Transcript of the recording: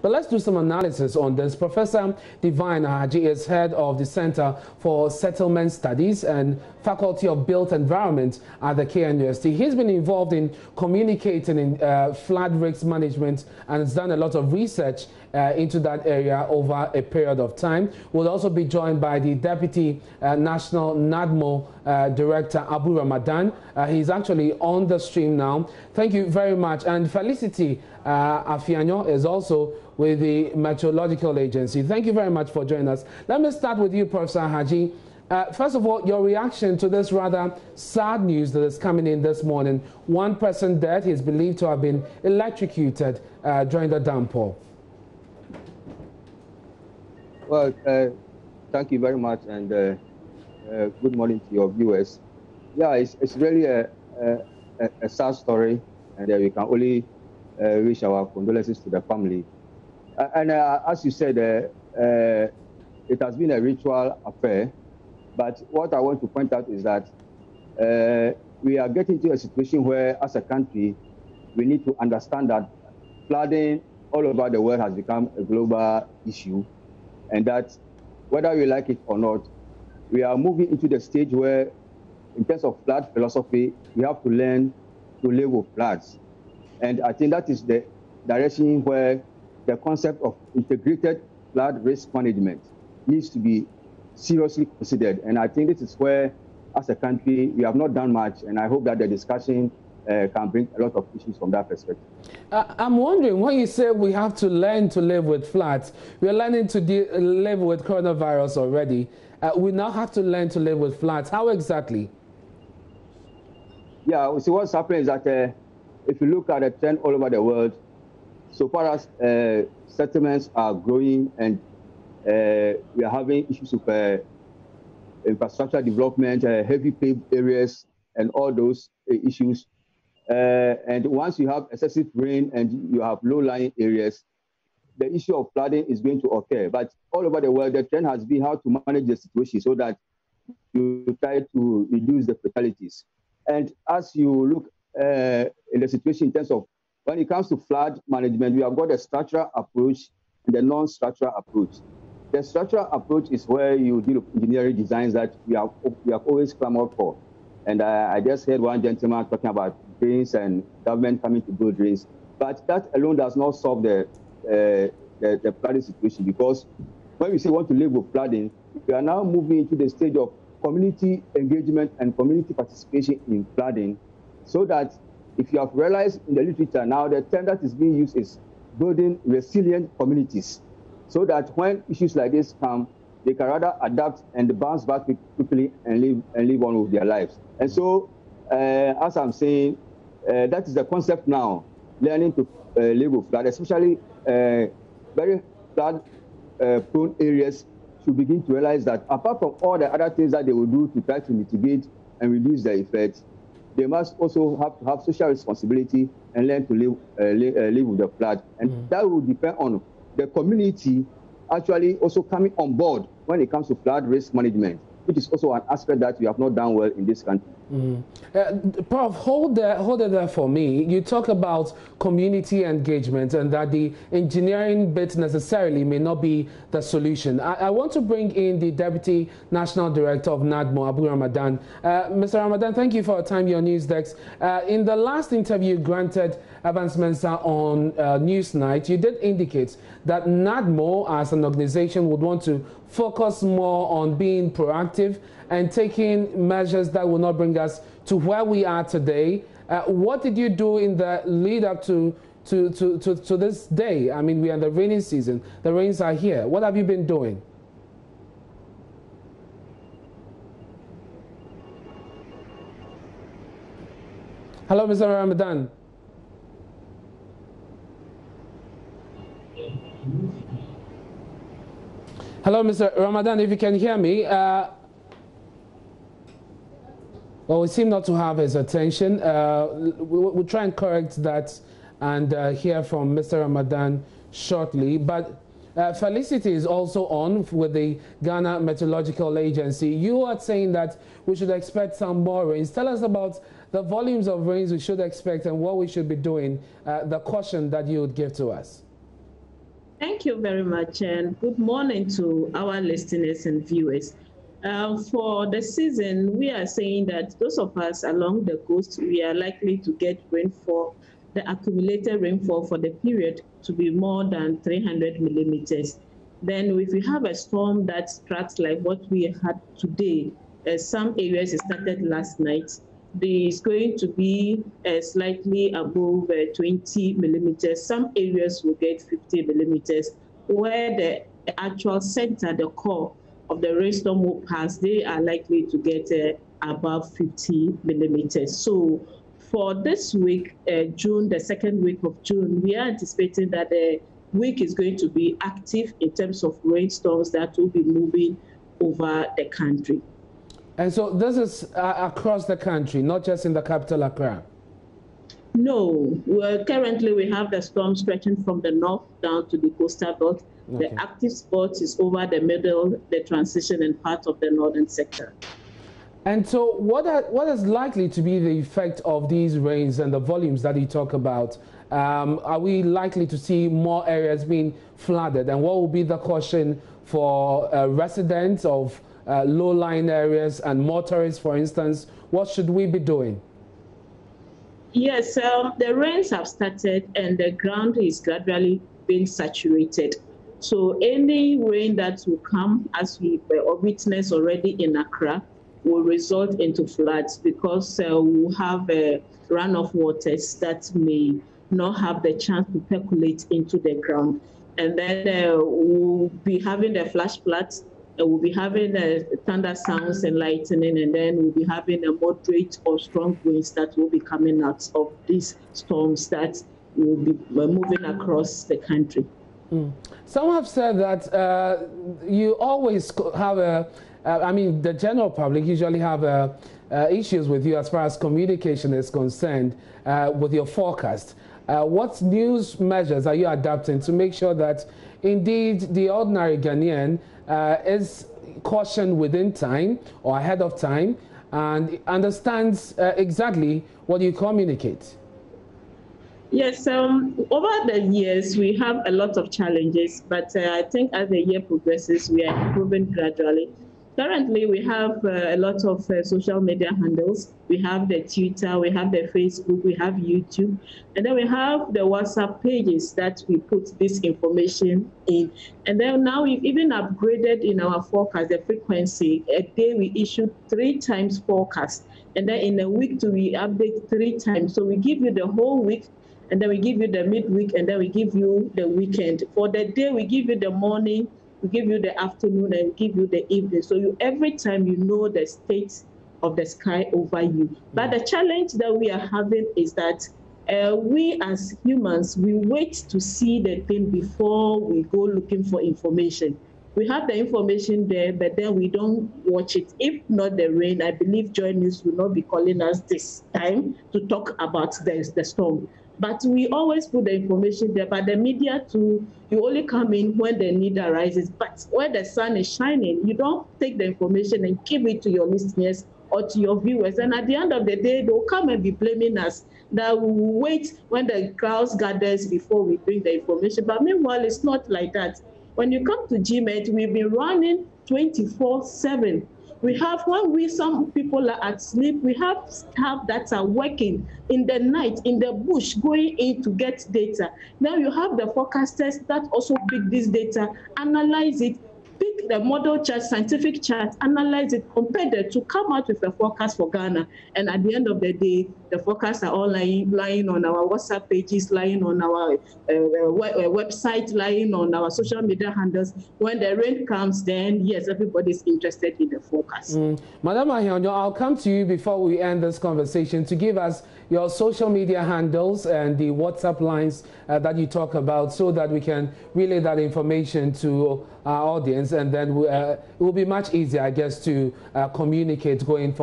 But let's do some analysis on this. Professor Divine Haji is head of the Center for Settlement Studies and Faculty of Built Environment at the KNUST. He's been involved in communicating in flood risk management and has done a lot of research into that area over a period of time. We'll also be joined by the Deputy National NADMO Director, Abu Ramadan. He's actually on the stream now. Thank you very much. And Felicity Afianyo is also with the Meteorological Agency. Thank you very much for joining us. Let me start with you, Professor Haji. First of all, your reaction to this rather sad news that is coming in this morning. One person dead. He is believed to have been electrocuted during the downpour. Well, thank you very much, and good morning to your viewers. Yeah, it's really a sad story, and we can only wish our condolences to the family. And as you said, it has been a ritual affair. But what I want to point out is that we are getting to a situation where, as a country, we need to understand that flooding all over the world has become a global issue, and that whether we like it or not, we are moving into the stage where, in terms of flood philosophy, we have to learn to live with floods. And I think that is the direction where the concept of integrated flood risk management needs to be seriously considered. And I think this is where, as a country, we have not done much. And I hope that the discussion can bring a lot of issues from that perspective. I'm wondering, when you say we have to learn to live with floods, we're learning to live with coronavirus already. We now have to learn to live with floods. How exactly? Yeah, see, what's happening is that if you look at the trend all over the world, so far as settlements are growing and we are having issues with infrastructure development, heavy paved areas, and all those issues. And once you have excessive rain and you have low-lying areas, the issue of flooding is going to occur. But all over the world, the trend has been how to manage the situation so that you try to reduce the fatalities. And as you look in the situation in terms of when it comes to flood management, we have got a structural approach and a non-structural approach. The structural approach is where you deal with engineering designs that we have always clamored for. And I just heard one gentleman talking about drains and government coming to build drains. But that alone does not solve the flooding situation, because when we say we want to live with flooding, we are now moving into the stage of community engagement and community participation in flooding, so that if you have realized in the literature now, the term that is being used is building resilient communities, so that when issues like this come, they can rather adapt and bounce back quickly and live on with their lives. And so, as I'm saying, that is the concept now, learning to live with flood, especially very flood-prone areas should begin to realize that apart from all the other things that they will do to try to mitigate and reduce the effects, they must also have to have social responsibility and learn to live with the flood. And that will depend on the community actually also coming on board when it comes to flood risk management, which is also an aspect that we have not done well in this country. Prof, hold it there for me. You talk about community engagement and that the engineering bit necessarily may not be the solution. I want to bring in the Deputy National Director of NADMO, Abu Ramadan. Mr. Ramadan, thank you for your time, your news desk. In the last interview granted Evans Mensah on Newsnight, you did indicate that NADMO as an organization would want to focus more on being proactive and taking measures that will not bring us to where we are today. What did you do in the lead up to this day? I mean, we are in the rainy season. The rains are here. What have you been doing? Hello, Mr. Ramadan. Hello, Mr. Ramadan, if you can hear me. Well, we seem not to have his attention. We'll try and correct that and hear from Mr. Ramadan shortly. But Felicity is also on with the Ghana Meteorological Agency. You are saying that we should expect some more rains. Tell us about the volumes of rains we should expect and what we should be doing, the caution that you would give to us. Thank you very much, and good morning to our listeners and viewers. For the season, we are saying that those of us along the coast, we are likely to get rainfall, the accumulated rainfall for the period to be more than 300 millimeters. Then if we have a storm that strikes like what we had today, some areas it started last night, is going to be slightly above 20 millimeters. Some areas will get 50 millimeters, where the actual center, the core of the rainstorm will pass, they are likely to get above 50 millimeters. So for this week, June, the second week of June, we are anticipating that the week is going to be active in terms of rainstorms that will be moving over the country. And so this is across the country, not just in the capital, Accra? No. Well, currently we have the storm stretching from the north down to the coastal belt. Okay. The active spot is over the middle, the transition and part of the northern sector. And so what is likely to be the effect of these rains and the volumes that you talk about? Are we likely to see more areas being flooded? And what will be the caution for residents of low-lying areas and motorists, for instance? What should we be doing? Yes, the rains have started and the ground is gradually being saturated. So any rain that will come, as we witnessed already in Accra, will result into floods because we'll have runoff waters that may not have the chance to percolate into the ground. And then we'll be having the flash floods. We'll be having thunder sounds and lightning, and then we'll be having a moderate or strong winds that will be coming out of these storms that will be moving across the country. Some have said that you always have I mean, the general public usually have issues with you as far as communication is concerned with your forecast. What news measures are you adopting to make sure that indeed the ordinary Ghanaian is cautioned within time or ahead of time and understands exactly what you communicate? Yes, over the years we have a lot of challenges, but I think as the year progresses we are improving gradually. Currently, we have a lot of social media handles. We have the Twitter, we have the Facebook, we have YouTube, and then we have the WhatsApp pages that we put this information in. And then now we've even upgraded in our forecast, the frequency. A day we issue 3 times forecast, and then in a week we update 3 times. So we give you the whole week, and then we give you the midweek, and then we give you the weekend. For the day, we give you the morning, we give you the afternoon, and we give you the evening. So you every time you know the state of the sky over you. But the challenge that we are having is that we as humans, we wait to see the thing before we go looking for information. We have the information there, but then we don't watch it. If not the rain, I believe JoyNews will not be calling us this time to talk about the storm. But we always put the information there. But the media too, you only come in when the need arises. But when the sun is shining, you don't take the information and give it to your listeners or to your viewers. And at the end of the day, they'll come and be blaming us that we will wait when the crowds gathers before we bring the information. But meanwhile, it's not like that. When you come to GMET, we've been running 24/7. We have, when some people are at sleep, we have staff that are working in the night, in the bush, going in to get data. Now you have the forecasters that also pick this data, analyze it, pick the model chart, scientific chart, analyze it, compare it to come out with a forecast for Ghana. And at the end of the day, the forecasts are all lying on our WhatsApp pages, lying on our website, lying on our social media handles. When the rain comes, then yes, everybody's interested in the forecast. Madam Ahionyo, I'll come to you before we end this conversation to give us your social media handles and the WhatsApp lines that you talk about so that we can relay that information to our audience, and then it will be much easier, I guess, to communicate going forward.